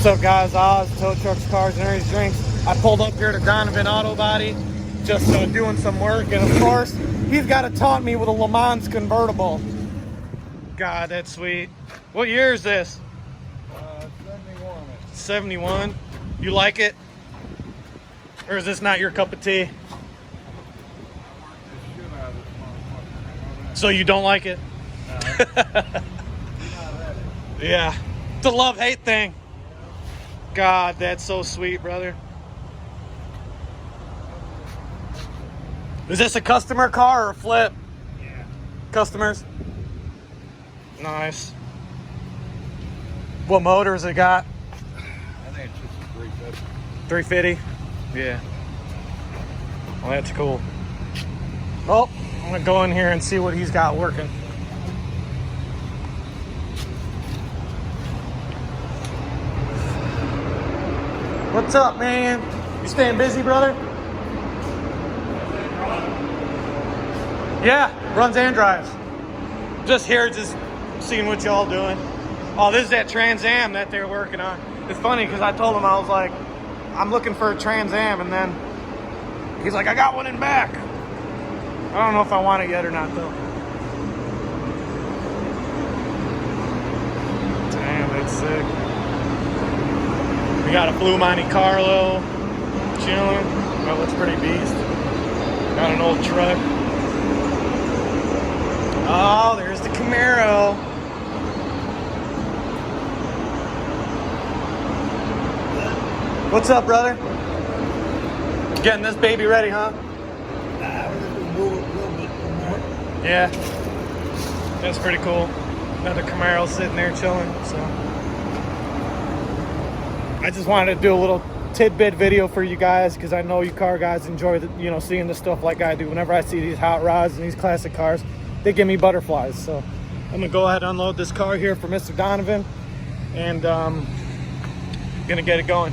What's up, guys? Oz, tow trucks, cars, and energy drinks. I pulled up here to Donovan Auto Body, just doing some work, and of course, he's got to taunt me with a lemans convertible. God, that's sweet. What year is this? 71. 71. You like it? Or is this not your cup of tea? So you don't like it? Yeah. It's a love-hate thing. God, that's so sweet, brother. Is this a customer car or a flip? Yeah. Customers? Nice. What motors it got? I think it's just a 350. 350? Yeah. Well, that's cool. Well, I'm going to go in here and see what he's got working. What's up, man? You staying busy, brother? Yeah, runs and drives. Just here, just seeing what y'all doing. Oh, this is that Trans Am that they're working on. It's funny because I told him, I was like, I'm looking for a Trans Am, and then he's like, I got one in back. I don't know if I want it yet or not, though. Damn, that's sick. We got a blue Monte Carlo chilling. That looks pretty beast. Got an old truck. Oh, there's the Camaro. What's up, brother? Getting this baby ready, huh? Yeah. That's pretty cool. Another Camaro sitting there chilling, so. I just wanted to do a little tidbit video for you guys because I know you car guys enjoy seeing this stuff like I do. Whenever I see these hot rods and these classic cars, they give me butterflies. So I'm gonna go ahead and unload this car here for Mr. Donovan, and gonna get it going.